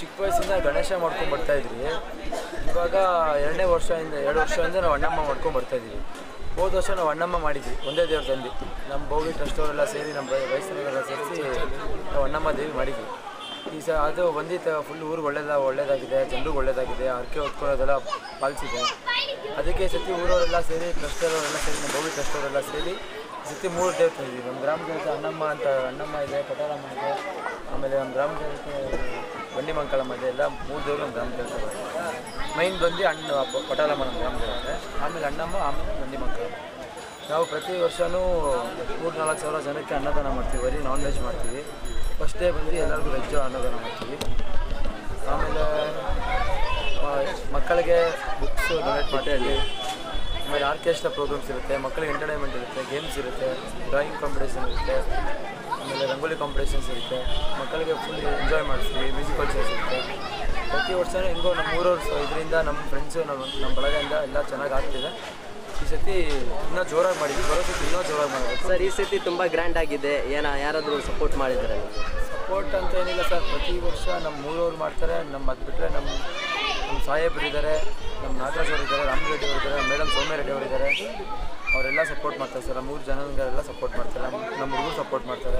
ಚಿಕ್ಕ ವಯಸ್ಸಿಂದ ಗಣೇಶ ಮಾಡ್ಕೊಂಡು ಬರ್ತಾಯಿದ್ವಿ. ಇವಾಗ 2 ವರ್ಷದಿಂದ ನಾವು ಅಣ್ಣಮ್ಮ ಮಾಡ್ಕೊಂಡು ಬರ್ತಾಯಿದ್ದೀವಿ. ಹೋದ ವರ್ಷ ನಾವು ಅಣ್ಣಮ್ಮ ಮಾಡಿದ್ವಿ, ಒಂದೇ ದೇವ್ರು ತಂದು ನಮ್ಮ ಬೋಗಿ ಟ್ರಸ್ಟ್ ಅವರೆಲ್ಲ ಸೇರಿ ನಮ್ಮ ವಯಸ್ಸಿನವರೆಲ್ಲ ಸೇರಿಸಿ ನಾವು ಅಣ್ಣಮ್ಮ ದೇವಿ ಮಾಡಿದ್ವಿ. ಈ ಅದು ಬಂದಿತ್ತು ಫುಲ್ ಊರಿಗೆ ಒಳ್ಳೇದಾಗಿದೆ, ಜನರಿಗೆ ಒಳ್ಳೇದಾಗಿದೆ, ಹರಕೆ ಹೊತ್ಕೊಳ್ಳೋದೆಲ್ಲ ಪಾಲಿಸಿದೆ. ಅದಕ್ಕೆ ಈ ಸತಿ ಊರವರೆಲ್ಲ ಸೇರಿ ಟ್ರಸ್ಟವರೆಲ್ಲ ಸೇರಿ ನಮ್ಮ ಬೋಗಿ ಟ್ರಸ್ಟವರೆಲ್ಲ ಸೇರಿ ಈ ಸತಿ 3 ದೇವ್ರು ತಂದಿದ್ವಿ. ನಮ್ಮ ಗ್ರಾಮ ದೇವತೆ ಅಣ್ಣಮ್ಮ ಇದೆ, ಪಟಾಲಮ್ಮ ಇದೆ, ಆಮೇಲೆ ನಮ್ಮ ಗ್ರಾಮ ದೇವತೆ ಬಂಡಿ ಮಂಕಳಮ್ಮ ಇದೆ. ಎಲ್ಲ 3 ದೇವರು ನಮ್ಮ ಗ್ರಾಮ ದೇವತೆ. ಮೈನ್ ಬಂದು ಪಟಾಲಮ್ಮ ನಮ್ಮ ಗ್ರಾಮ ದೇವತೆ, ಆಮೇಲೆ ಅಣ್ಣಮ್ಮ, ಆಮೇಲೆ ಬಂಡಿ ಮಂಕಳಮ್ಮ. ನಾವು ಪ್ರತಿ ವರ್ಷವೂ 3-4 ಸಾವಿರ ಜನಕ್ಕೆ ಅನ್ನದಾನ ಮಾಡ್ತೀವಿ. ಬರೀ ನಾನ್ ವೆಜ್ ಮಾಡ್ತೀವಿ. ಫಸ್ಟ್ ಡೇ ಬಂದು ಎಲ್ಲರಿಗೂ ವೆಜ್ಜು ಅನ್ನದಾನ ಮಾಡ್ತೀವಿ. ಆಮೇಲೆ ಮಕ್ಕಳಿಗೆ ಬುಕ್ಸು ಡೊನೇಟ್ ಮಾಡ್ತೀವಿ. ಆಮೇಲೆ ಆರ್ಕೆಸ್ಟ್ರಾ ಪ್ರೋಗ್ರಾಮ್ಸ್ ಇರುತ್ತೆ, ಮಕ್ಕಳಿಗೆ ಎಂಟರ್ಟೈನ್ಮೆಂಟ್ ಇರುತ್ತೆ, ಗೇಮ್ಸ್ ಇರುತ್ತೆ, ಡ್ರಾಯಿಂಗ್ ಕಾಂಪಿಟೇಷನ್ ಇರುತ್ತೆ, ಆಮೇಲೆ ರಂಗೋಲಿ ಕಾಂಪಿಟೇಷನ್ಸ್ ಇರುತ್ತೆ. ಮಕ್ಕಳಿಗೆ ಫುಲ್ ಎಂಜಾಯ್ ಮಾಡಿಸ್ತೀವಿ. ಮ್ಯೂಸಿಕಲ್ ಚೇರ್ಸ್ ಇರುತ್ತೆ. ಪ್ರತಿ ವರ್ಷವೂ ಹೆಂಗೋ ನಮ್ಮ ಊರವ್ರು ಇದರಿಂದ ನಮ್ಮ ಫ್ರೆಂಡ್ಸು ನಮ್ಮ ಬಳಗದಿಂದ ಎಲ್ಲ ಚೆನ್ನಾಗಿ ಆಗ್ತಿದೆ. ಈ ಸತಿ ಇನ್ನೂ ಜೋರಾಗಿ ಮಾಡಿದ್ವಿ, ಬರೋ ಸತಿ ಇನ್ನೂ ಜೋರಾಗಿ ಮಾಡಬೇಕು ಸರ್. ಈ ಸತಿ ತುಂಬ ಗ್ರ್ಯಾಂಡ್ ಆಗಿದೆ, ಯಾರಾದರೂ ಸಪೋರ್ಟ್ ಮಾಡಿದ್ದಾರೆ? ಸಪೋರ್ಟ್ ಅಂತ ಏನಿಲ್ಲ ಸರ್, ಪ್ರತಿ ವರ್ಷ ನಮ್ಮ ಊರವ್ರು ಮಾಡ್ತಾರೆ. ಅದು ಬಿಟ್ಟರೆ ನಮ್ಮ ಸಾಹೇಬರು ಇದ್ದಾರೆ, ನಮ್ಮ ನಾಗರಾಜ್ ಅವರು ಇದ್ದಾರೆ, ರಾಮರೆಡ್ಡಿ ಅವರು ಇದ್ದಾರೆ, ಮೇಡಮ್ ಸೌಮ್ಯರೆಡ್ಡಿ ಅವರು ಇದ್ದಾರೆ. ಅವರೆಲ್ಲ ಸಪೋರ್ಟ್ ಮಾಡ್ತಾರೆ ಸರ್. ನಮ್ಮ 3 ಜನಗಳೆಲ್ಲ ಸಪೋರ್ಟ್ ಮಾಡ್ತಾರೆ. ನಮ್ಮ ಹುಡುಗರು ಸಪೋರ್ಟ್ ಮಾಡ್ತಾರೆ.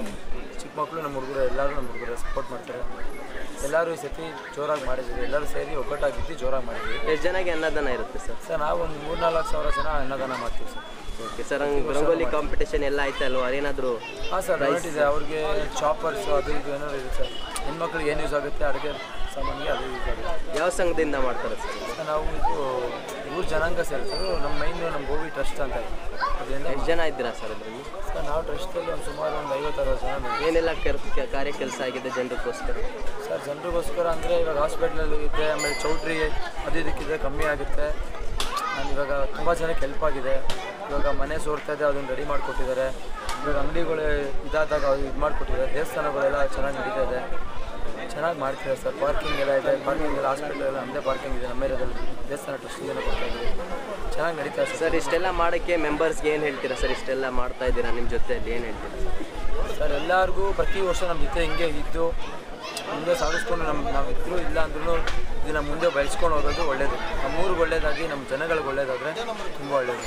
ಚಿಕ್ಕ ಮಕ್ಕಳು ನಮ್ಮ ಹುಡುಗರು ಎಲ್ಲರೂ ನಮ್ಮ ಹುಡುಗರು ಸಪೋರ್ಟ್ ಮಾಡ್ತಾರೆ. ಎಲ್ಲರೂ ಈ ಸತಿ ಜೋರಾಗಿ ಮಾಡಿದ್ದೀವಿ. ಎಲ್ಲರೂ ಸೇರಿ ಒಗ್ಗಟ್ಟಾಗಿದ್ದು ಜೋರಾಗಿ ಮಾಡಿದ್ವಿ. ಎಷ್ಟು ಜನಕ್ಕೆ ಅನ್ನದಾನ ಇರುತ್ತೆ ಸರ್? ಸರ್ ನಾವು ಒಂದು 3-4 ಸಾವಿರ ಜನ ಅನ್ನದಾನ ಮಾಡ್ತೀವಿ sir. Okay sir. Rangoli competition ಎಲ್ಲ ಆಯ್ತಲ್ವ, ಏನಾದರೂ? ಹಾಂ ಸರ್, ಡೊನೇಟ್ ಇದೆ. ಅವ್ರಿಗೆ ಚಾಪರ್ಸು ಅದು ಇದು ಏನಾದ್ರು ಇದೆ ಸರ್. ಹೆಣ್ಮಕ್ಳಿಗೆ ಏನು ಯೂಸ್ ಆಗುತ್ತೆ, ಅಡುಗೆ ಸಾಮಾನಿಗೆ ಅದು ಯೂಸ್ ಆಗುತ್ತೆ. ಯಾವ ಸಂಘದಿಂದ ಮಾಡ್ತಾರೆ ಸರ್? ನಾವು ಊರು ಜನಾಂಗ ಸೇರ್ತಾರೆ. ನಮ್ಮ ನಮ್ಮ ಗೋಬಿ ಟ್ರಸ್ಟ್ ಅಂತ ಇದೆ. ಅದರಿಂದ ಎಷ್ಟು ಜನ ಇದ್ದೀರಾ ಸರ್ ಅದರಲ್ಲಿ? ಸರ್ ನಾವು ಟ್ರಸ್ಟಲ್ಲಿ ಸುಮಾರು ಒಂದು 50-60 ಜನ. ಏನೆಲ್ಲ ಕಾರ್ಯ ಕೆಲಸ ಆಗಿದೆ ಜನರಿಗೋಸ್ಕರ? ಸರ್ ಜನರಿಗೋಸ್ಕರ ಅಂದರೆ ಇವಾಗ ಹಾಸ್ಪಿಟ್ಲಲ್ಲಿ ಇದೆ, ಆಮೇಲೆ ಚೌಟ್ರಿ ಅದು ಇದಕ್ಕಿದೆ, ಕಮ್ಮಿ ಆಗುತ್ತೆ. ನಾನು ಇವಾಗ ತುಂಬ ಜನಕ್ಕೆ ಹೆಲ್ಪ್ ಆಗಿದೆ. ಇವಾಗ ಮನೆ ಸೋರ್ತಾ ಇದೆ, ಅದನ್ನು ರೆಡಿ ಮಾಡಿಕೊಟ್ಟಿದ್ದಾರೆ. ಇವಾಗ ಅಂಗಡಿಗಳು ಇದಾದಾಗ ಅದು ಇದು ಮಾಡಿಕೊಟ್ಟಿದ್ದಾರೆ. ದೇವಸ್ಥಾನಗಳೆಲ್ಲ ಚೆನ್ನಾಗಿ ನಡೀತಾ ಇದೆ, ಚೆನ್ನಾಗಿ ಮಾಡ್ತಿದ್ದಾರೆ ಸರ್. ಪಾರ್ಕಿಂಗ್ ಎಲ್ಲ ಇದೆ. ಪಾರ್ಕಿಂಗ್ ಎಲ್ಲ ಹಾಸ್ಪಿಟಲ್ ಎಲ್ಲ ನಮ್ಮದೇ ಪಾರ್ಕಿಂಗ್ ಇದೆ. ನಮ್ಮ ಏರಿಯಾದಲ್ಲಿ ದೇವಸ್ಥಾನ ಟ್ರಸ್ಟಿಗೆ ಕೊಡ್ತಾ ಇದ್ದೀವಿ. ಚೆನ್ನಾಗಿ ನಡೀತಾ ಇದೆ ಸರ್. ಇಷ್ಟೆಲ್ಲ ಮಾಡೋಕ್ಕೆ ಮೆಂಬರ್ಸ್ಗೆ ಏನು ಹೇಳ್ತೀರಾ ಸರ್? ಇಷ್ಟೆಲ್ಲ ಮಾಡ್ತಾ ಇದ್ದೀರಾ, ನಿಮ್ಮ ಜೊತೆಯಲ್ಲಿ ಏನು ಹೇಳ್ತೀರಾ ಸರ್? ಎಲ್ಲರಿಗೂ ಪ್ರತಿ ವರ್ಷ ನಮ್ಮ ಜೊತೆ ಹಿಂಗೆ ಇದ್ದು ಮುಂದೆ ಸಾಗಿಸ್ಕೊಂಡು ನಾವು ಇದ್ದರೂ ಇಲ್ಲ ಅಂದ್ರೂ ಇದನ್ನು ಮುಂದೆ ಬೆಳೆಸ್ಕೊಂಡು ಹೋಗೋದು ಒಳ್ಳೆಯದು. ನಮ್ಮ ಊರಿಗೆ ಒಳ್ಳೇದಾಗಿ ನಮ್ಮ ಜನಗಳಿಗೆ ಒಳ್ಳೇದಾದರೆ ತುಂಬ ಒಳ್ಳೆಯದು.